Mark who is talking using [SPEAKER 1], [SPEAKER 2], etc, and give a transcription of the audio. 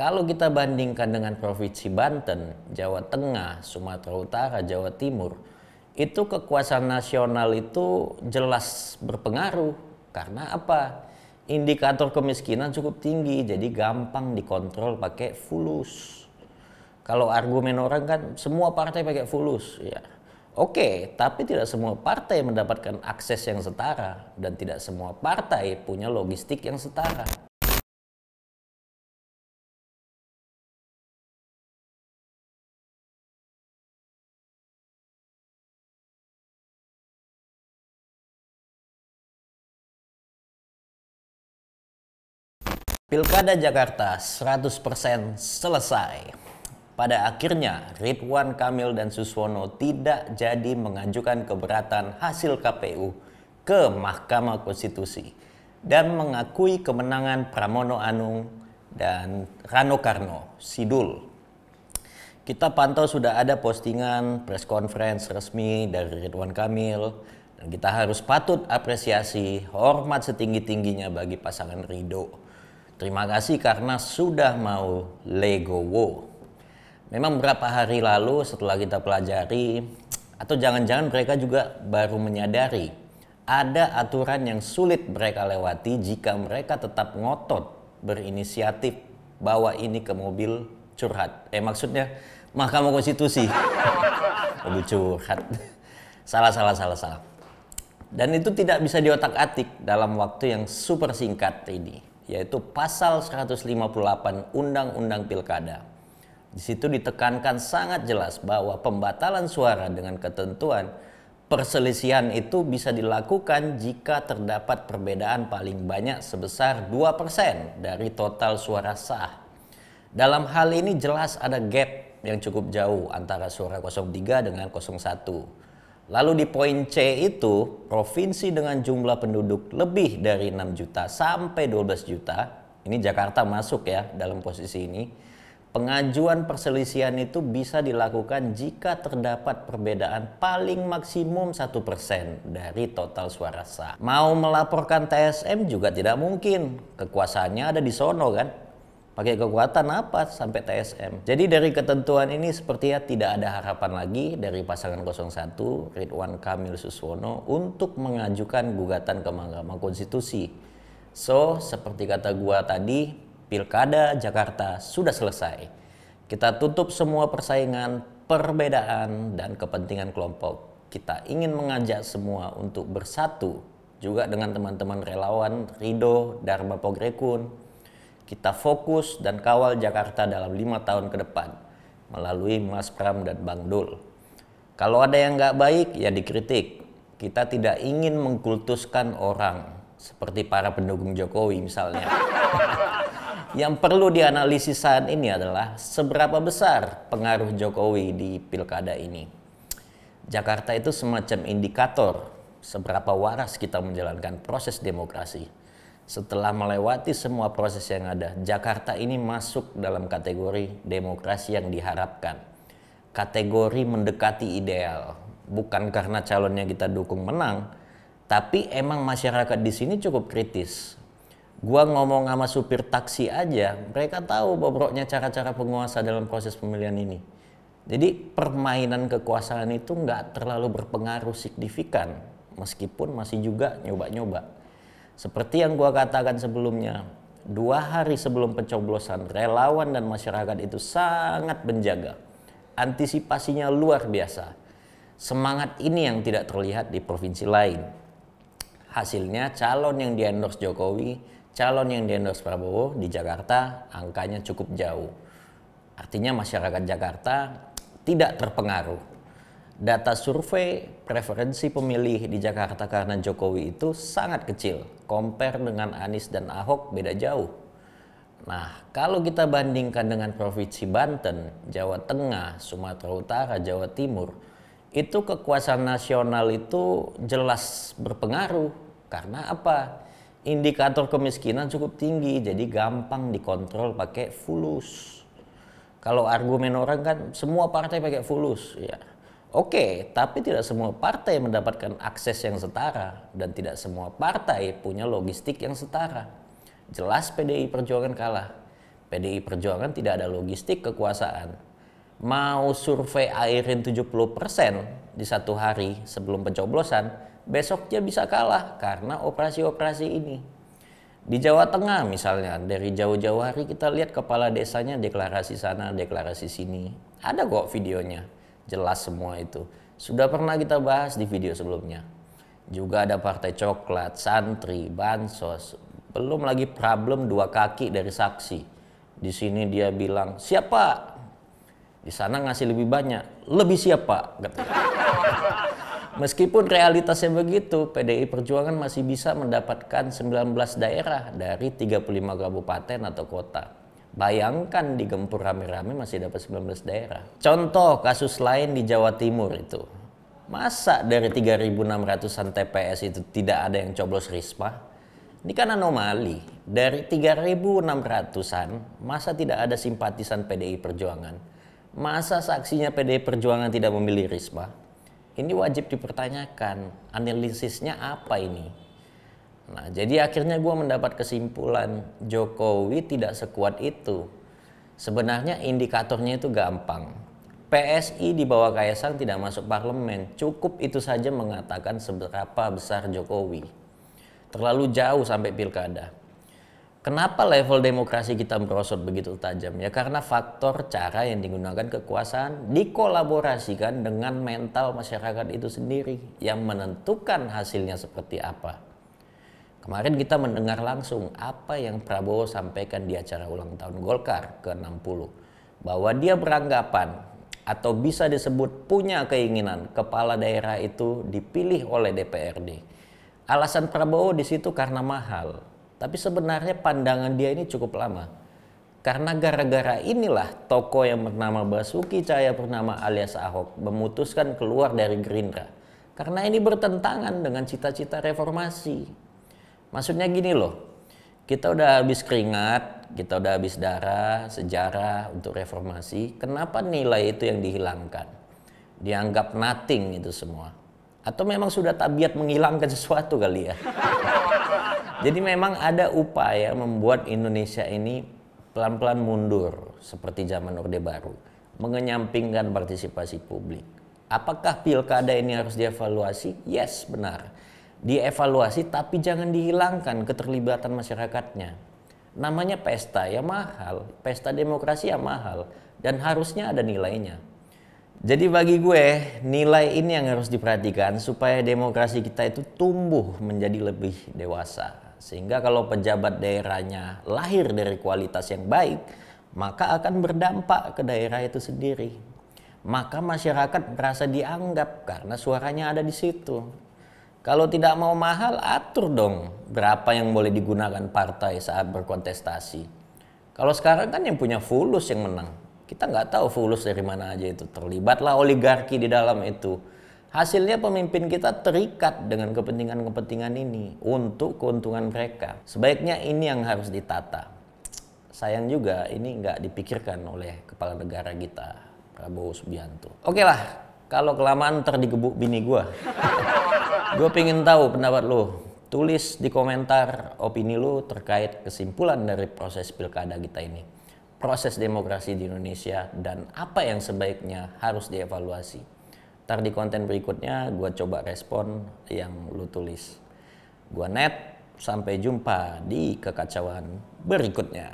[SPEAKER 1] kalau kita bandingkan dengan Provinsi Banten, Jawa Tengah, Sumatera Utara, Jawa Timur, itu kekuasaan nasional itu jelas berpengaruh. Karena apa? Indikator kemiskinan cukup tinggi, jadi gampang dikontrol pakai fulus. Kalau argumen orang kan semua partai pakai fulus, ya. Oke, tapi tidak semua partai mendapatkan akses yang setara dan tidak semua partai punya logistik yang setara. Pilkada Jakarta 100% selesai. Pada akhirnya Ridwan Kamil dan Suswono tidak jadi mengajukan keberatan hasil KPU ke Mahkamah Konstitusi dan mengakui kemenangan Pramono Anung dan Rano Karno Sidul. Kita pantau sudah ada postingan press conference resmi dari Ridwan Kamil dan kita harus patut apresiasi, hormat setinggi-tingginya bagi pasangan Ridho. Terima kasih karena sudah mau legowo. Memang beberapa hari lalu setelah kita pelajari, atau jangan-jangan mereka juga baru menyadari, ada aturan yang sulit mereka lewati jika mereka tetap ngotot berinisiatif bawa ini ke mobil curhat. Maksudnya Mahkamah Konstitusi. Mobil curhat. Salah. Dan itu tidak bisa diotak-atik dalam waktu yang super singkat ini, yaitu pasal 158 Undang-Undang Pilkada. Di situ ditekankan sangat jelas bahwa pembatalan suara dengan ketentuan perselisihan itu bisa dilakukan jika terdapat perbedaan paling banyak sebesar 2% dari total suara sah. Dalam hal ini jelas ada gap yang cukup jauh antara suara 03 dengan 01. Lalu di poin C itu, provinsi dengan jumlah penduduk lebih dari 6 juta sampai 12 juta, ini Jakarta masuk ya dalam posisi ini, pengajuan perselisihan itu bisa dilakukan jika terdapat perbedaan paling maksimum 1% dari total suara sah. Mau melaporkan TSM juga tidak mungkin, kekuasaannya ada di sono kan. Pakai kekuatan apa sampai TSM. Jadi dari ketentuan ini sepertinya tidak ada harapan lagi dari pasangan 01 Ridwan Kamil Suswono untuk mengajukan gugatan ke Mahkamah Konstitusi. So, seperti kata gua tadi, Pilkada Jakarta sudah selesai. Kita tutup semua persaingan, perbedaan, dan kepentingan kelompok. Kita ingin mengajak semua untuk bersatu juga dengan teman-teman relawan Ridho, Dharma Pogrekun. Kita fokus dan kawal Jakarta dalam 5 tahun ke depan melalui Mas Pram dan Bang Dul. Kalau ada yang nggak baik ya dikritik. Kita tidak ingin mengkultuskan orang seperti para pendukung Jokowi misalnya. Yang perlu dianalisis saat ini adalah seberapa besar pengaruh Jokowi di pilkada ini. Jakarta itu semacam indikator seberapa waras kita menjalankan proses demokrasi. Setelah melewati semua proses yang ada, Jakarta ini masuk dalam kategori demokrasi yang diharapkan. Kategori mendekati ideal. Bukan karena calonnya kita dukung menang, tapi emang masyarakat di sini cukup kritis. Gua ngomong sama supir taksi aja, mereka tahu bobroknya cara-cara penguasa dalam proses pemilihan ini. Jadi permainan kekuasaan itu nggak terlalu berpengaruh signifikan, meskipun masih juga nyoba-nyoba. Seperti yang gua katakan sebelumnya, 2 hari sebelum pencoblosan, relawan dan masyarakat itu sangat menjaga. Antisipasinya luar biasa. Semangat ini yang tidak terlihat di provinsi lain. Hasilnya calon yang di-endorse Jokowi, calon yang di-endorse Prabowo di Jakarta angkanya cukup jauh. Artinya masyarakat Jakarta tidak terpengaruh. Data survei preferensi pemilih di Jakarta karena Jokowi itu sangat kecil. Compare dengan Anies dan Ahok beda jauh. Nah, kalau kita bandingkan dengan Provinsi Banten, Jawa Tengah, Sumatera Utara, Jawa Timur, itu kekuasaan nasional itu jelas berpengaruh. Karena apa? Indikator kemiskinan cukup tinggi, jadi gampang dikontrol pakai fulus. Kalau argumen orang kan semua partai pakai fulus, ya. Oke, tapi tidak semua partai mendapatkan akses yang setara dan tidak semua partai punya logistik yang setara. Jelas PDI Perjuangan kalah. PDI Perjuangan tidak ada logistik kekuasaan. Mau survei airin 70% di satu hari sebelum pencoblosan, besoknya bisa kalah karena operasi-operasi ini. Di Jawa Tengah misalnya, dari jauh-jauh hari kita lihat kepala desanya deklarasi sana, deklarasi sini. Ada kok videonya, jelas semua itu. Sudah pernah kita bahas di video sebelumnya. Juga ada partai coklat, santri, bansos. Belum lagi problem dua kaki dari saksi. Di sini dia bilang, siapa? Di sana ngasih lebih banyak, lebih siapa? Meskipun realitasnya begitu, PDI Perjuangan masih bisa mendapatkan 19 daerah dari 35 kabupaten atau kota. Bayangkan digempur rame-rame masih dapat 19 daerah. Contoh kasus lain di Jawa Timur itu. Masa dari 3.600-an TPS itu tidak ada yang coblos Risma? Ini kan anomali. Dari 3.600-an, masa tidak ada simpatisan PDI Perjuangan? Masa saksinya PDI Perjuangan tidak memilih Risma? Ini wajib dipertanyakan, analisisnya apa ini? Nah, jadi akhirnya gue mendapat kesimpulan Jokowi tidak sekuat itu. Sebenarnya indikatornya itu gampang. PSI di bawah Kaisang tidak masuk parlemen, cukup itu saja mengatakan seberapa besar Jokowi. Terlalu jauh sampai pilkada. Kenapa level demokrasi kita merosot begitu tajam? Ya karena faktor cara yang digunakan kekuasaan dikolaborasikan dengan mental masyarakat itu sendiri yang menentukan hasilnya seperti apa. Kemarin kita mendengar langsung apa yang Prabowo sampaikan di acara ulang tahun Golkar ke-60. Bahwa dia beranggapan atau bisa disebut punya keinginan kepala daerah itu dipilih oleh DPRD. Alasan Prabowo di situ karena mahal. Tapi sebenarnya pandangan dia ini cukup lama. Karena gara-gara inilah tokoh yang bernama Basuki Cahayapurnama alias Ahok memutuskan keluar dari Gerindra. Karena ini bertentangan dengan cita-cita reformasi. Maksudnya gini loh, kita udah habis keringat, kita udah habis darah, sejarah untuk reformasi. Kenapa nilai itu yang dihilangkan? Dianggap nothing itu semua. Atau memang sudah tabiat menghilangkan sesuatu kali ya? Jadi memang ada upaya membuat Indonesia ini pelan-pelan mundur seperti zaman Orde Baru, mengenyampingkan partisipasi publik. Apakah pilkada ini harus dievaluasi? Yes, benar. Dievaluasi tapi jangan dihilangkan keterlibatan masyarakatnya. Namanya pesta ya mahal, pesta demokrasi ya mahal dan harusnya ada nilainya. Jadi bagi gue nilai ini yang harus diperhatikan supaya demokrasi kita itu tumbuh menjadi lebih dewasa. Sehingga kalau pejabat daerahnya lahir dari kualitas yang baik, maka akan berdampak ke daerah itu sendiri. Maka masyarakat merasa dianggap karena suaranya ada di situ. Kalau tidak mau mahal, atur dong berapa yang boleh digunakan partai saat berkontestasi. Kalau sekarang kan yang punya fulus yang menang. Kita nggak tahu fulus dari mana aja itu. Terlibatlah oligarki di dalam itu. Hasilnya pemimpin kita terikat dengan kepentingan-kepentingan ini untuk keuntungan mereka. Sebaiknya ini yang harus ditata. Sayang juga ini nggak dipikirkan oleh kepala negara kita, Prabowo Subianto. Oke lah, kalau kelamaan ntar digebuk bini gue. Gue pengen tahu pendapat lo. Tulis di komentar opini lo terkait kesimpulan dari proses pilkada kita ini. Proses demokrasi di Indonesia dan apa yang sebaiknya harus dievaluasi. Ntar di konten berikutnya gue coba respon yang lu tulis. Gue Net, sampai jumpa di kekacauan berikutnya.